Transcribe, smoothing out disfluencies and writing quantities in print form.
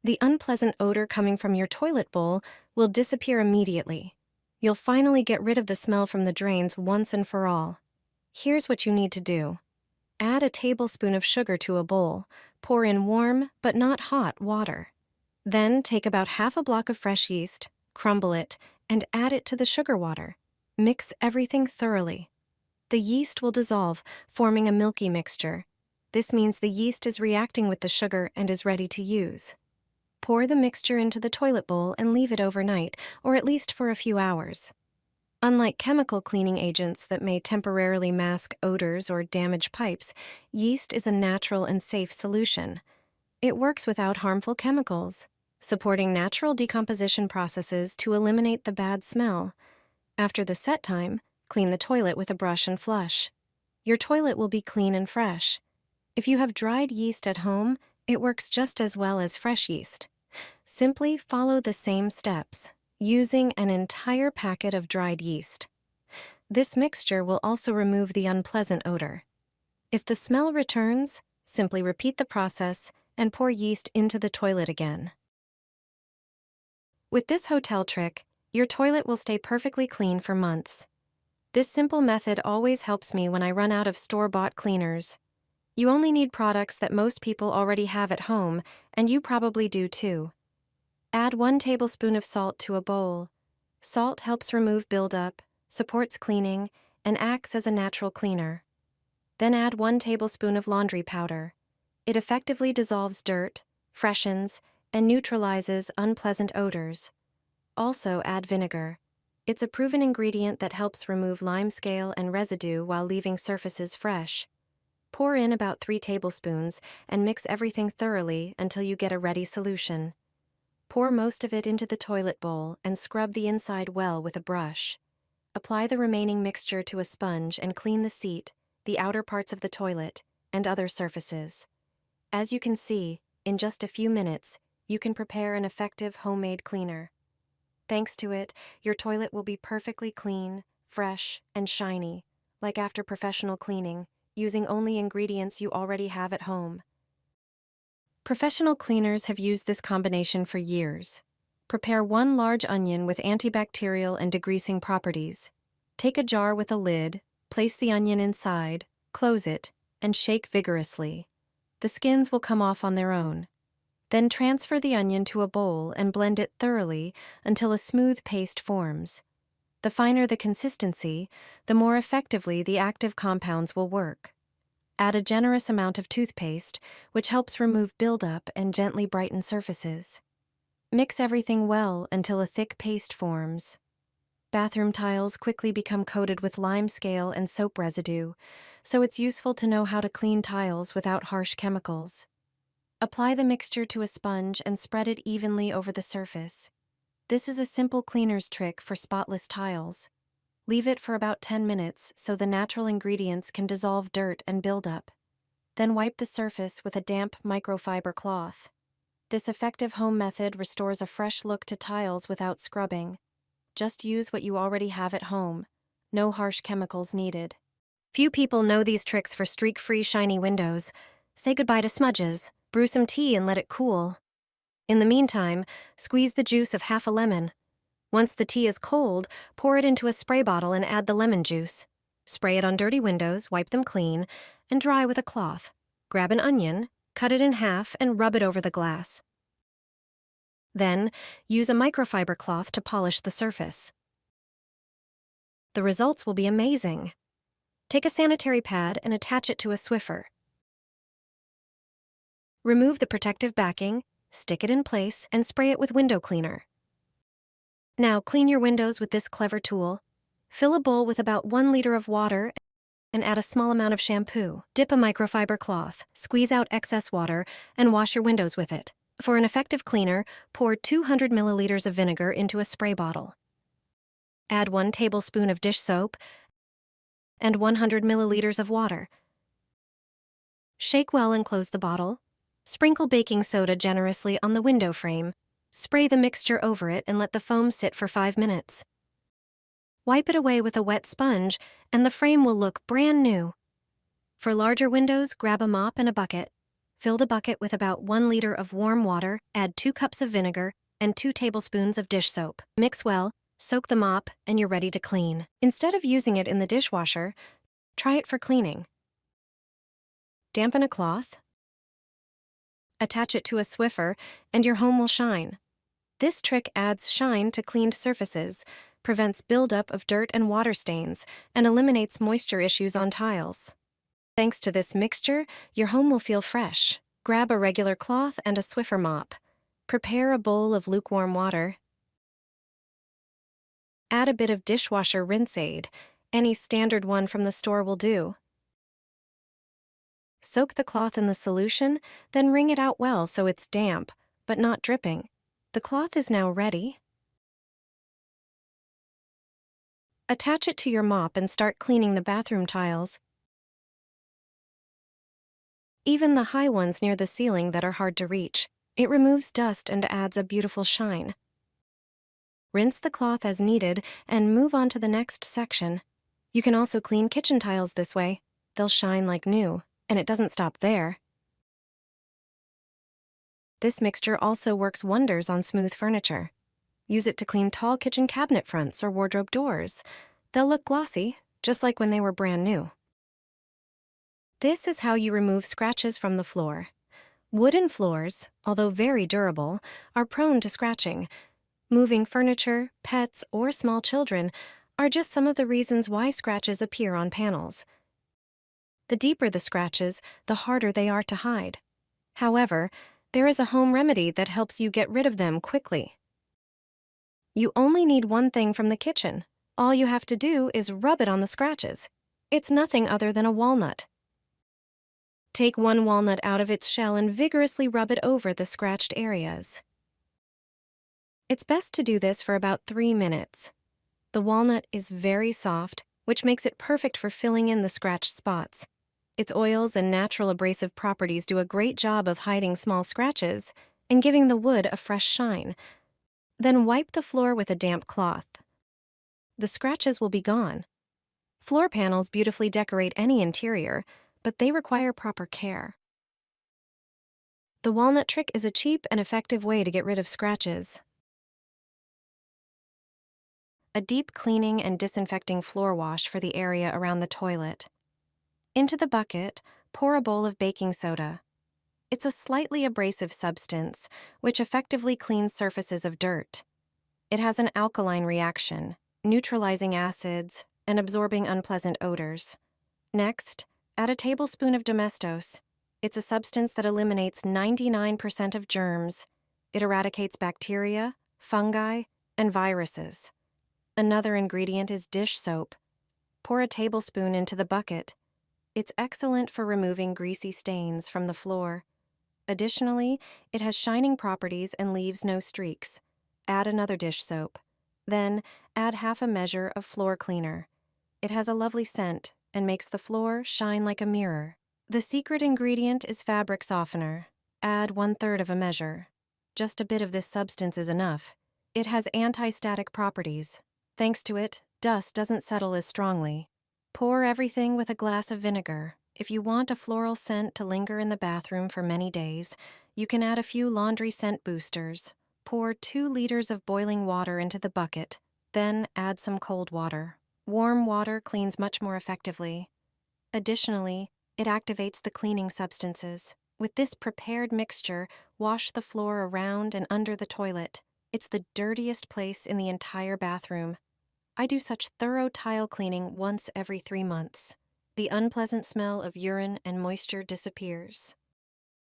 The unpleasant odor coming from your toilet bowl will disappear immediately. You'll finally get rid of the smell from the drains once and for all. Here's what you need to do. Add a tablespoon of sugar to a bowl. Pour in warm, but not hot, water. Then take about half a block of fresh yeast, crumble it, and add it to the sugar water. Mix everything thoroughly. The yeast will dissolve, forming a milky mixture. This means the yeast is reacting with the sugar and is ready to use. Pour the mixture into the toilet bowl and leave it overnight, or at least for a few hours. Unlike chemical cleaning agents that may temporarily mask odors or damage pipes, yeast is a natural and safe solution. It works without harmful chemicals, supporting natural decomposition processes to eliminate the bad smell. After the set time, clean the toilet with a brush and flush. Your toilet will be clean and fresh. If you have dried yeast at home, it works just as well as fresh yeast. Simply follow the same steps, using an entire packet of dried yeast. This mixture will also remove the unpleasant odor. If the smell returns, simply repeat the process and pour yeast into the toilet again. With this hotel trick, your toilet will stay perfectly clean for months. This simple method always helps me when I run out of store-bought cleaners. You only need products that most people already have at home, and you probably do too. Add 1 tablespoon of salt to a bowl. Salt helps remove buildup, supports cleaning, and acts as a natural cleaner. Then add 1 tablespoon of laundry powder. It effectively dissolves dirt, freshens, and neutralizes unpleasant odors. Also add vinegar. It's a proven ingredient that helps remove limescale and residue while leaving surfaces fresh. Pour in about 3 tablespoons and mix everything thoroughly until you get a ready solution. Pour most of it into the toilet bowl and scrub the inside well with a brush. Apply the remaining mixture to a sponge and clean the seat, the outer parts of the toilet, and other surfaces. As you can see, in just a few minutes, you can prepare an effective homemade cleaner. Thanks to it, your toilet will be perfectly clean, fresh, and shiny, like after professional cleaning, using only ingredients you already have at home. Professional cleaners have used this combination for years. Prepare 1 large onion with antibacterial and degreasing properties. Take a jar with a lid, place the onion inside, close it, and shake vigorously. The skins will come off on their own. Then transfer the onion to a bowl and blend it thoroughly until a smooth paste forms. The finer the consistency, the more effectively the active compounds will work. Add a generous amount of toothpaste, which helps remove buildup and gently brighten surfaces. Mix everything well until a thick paste forms. Bathroom tiles quickly become coated with limescale and soap residue, so it's useful to know how to clean tiles without harsh chemicals. Apply the mixture to a sponge and spread it evenly over the surface. This is a simple cleaner's trick for spotless tiles. Leave it for about 10 minutes so the natural ingredients can dissolve dirt and buildup. Then wipe the surface with a damp microfiber cloth. This effective home method restores a fresh look to tiles without scrubbing. Just use what you already have at home. No harsh chemicals needed. Few people know these tricks for streak-free shiny windows. Say goodbye to smudges, brew some tea and let it cool. In the meantime, squeeze the juice of half a lemon. Once the tea is cold, pour it into a spray bottle and add the lemon juice. Spray it on dirty windows, wipe them clean, and dry with a cloth. Grab an onion, cut it in half, and rub it over the glass. Then, use a microfiber cloth to polish the surface. The results will be amazing. Take a sanitary pad and attach it to a Swiffer. Remove the protective backing, stick it in place, and spray it with window cleaner. Now clean your windows with this clever tool. Fill a bowl with about 1 liter of water and add a small amount of shampoo. Dip a microfiber cloth, squeeze out excess water, and wash your windows with it. For an effective cleaner, pour 200 milliliters of vinegar into a spray bottle. Add 1 tablespoon of dish soap and 100 milliliters of water. Shake well and close the bottle. Sprinkle baking soda generously on the window frame. Spray the mixture over it and let the foam sit for 5 minutes. Wipe it away with a wet sponge, and the frame will look brand new. For larger windows, grab a mop and a bucket. Fill the bucket with about 1 liter of warm water, add 2 cups of vinegar, and 2 tablespoons of dish soap. Mix well, soak the mop, and you're ready to clean. Instead of using it in the dishwasher, try it for cleaning. Dampen a cloth, attach it to a Swiffer, and your home will shine. This trick adds shine to cleaned surfaces, prevents buildup of dirt and water stains, and eliminates moisture issues on tiles. Thanks to this mixture, your home will feel fresh. Grab a regular cloth and a Swiffer mop. Prepare a bowl of lukewarm water. Add a bit of dishwasher rinse aid. Any standard one from the store will do. Soak the cloth in the solution, then wring it out well so it's damp, but not dripping. The cloth is now ready. Attach it to your mop and start cleaning the bathroom tiles, even the high ones near the ceiling that are hard to reach. It removes dust and adds a beautiful shine. Rinse the cloth as needed and move on to the next section. You can also clean kitchen tiles this way. They'll shine like new, and it doesn't stop there. This mixture also works wonders on smooth furniture. Use it to clean tall kitchen cabinet fronts or wardrobe doors. They'll look glossy, just like when they were brand new. This is how you remove scratches from the floor. Wooden floors, although very durable, are prone to scratching. Moving furniture, pets, or small children are just some of the reasons why scratches appear on panels. The deeper the scratches, the harder they are to hide. However, there is a home remedy that helps you get rid of them quickly. You only need one thing from the kitchen. All you have to do is rub it on the scratches. It's nothing other than a walnut. Take one walnut out of its shell and vigorously rub it over the scratched areas. It's best to do this for about 3 minutes. The walnut is very soft, which makes it perfect for filling in the scratched spots. Its oils and natural abrasive properties do a great job of hiding small scratches and giving the wood a fresh shine. Then wipe the floor with a damp cloth. The scratches will be gone. Floor panels beautifully decorate any interior, but they require proper care. The walnut trick is a cheap and effective way to get rid of scratches. A deep cleaning and disinfecting floor wash for the area around the toilet. Into the bucket, pour a bowl of baking soda. It's a slightly abrasive substance, which effectively cleans surfaces of dirt. It has an alkaline reaction, neutralizing acids and absorbing unpleasant odors. Next, add a tablespoon of Domestos. It's a substance that eliminates 99% of germs. It eradicates bacteria, fungi, and viruses. Another ingredient is dish soap. Pour a tablespoon into the bucket. It's excellent for removing greasy stains from the floor. Additionally, it has shining properties and leaves no streaks. Add another dish soap. Then, add half a measure of floor cleaner. It has a lovely scent and makes the floor shine like a mirror. The secret ingredient is fabric softener. Add 1/3 of a measure. Just a bit of this substance is enough. It has anti-static properties. Thanks to it, dust doesn't settle as strongly. Pour everything with a glass of vinegar. If you want a floral scent to linger in the bathroom for many days, you can add a few laundry scent boosters. Pour 2 liters of boiling water into the bucket, then add some cold water. Warm water cleans much more effectively. Additionally, it activates the cleaning substances. With this prepared mixture, wash the floor around and under the toilet. It's the dirtiest place in the entire bathroom. I do such thorough tile cleaning once every 3 months. The unpleasant smell of urine and moisture disappears.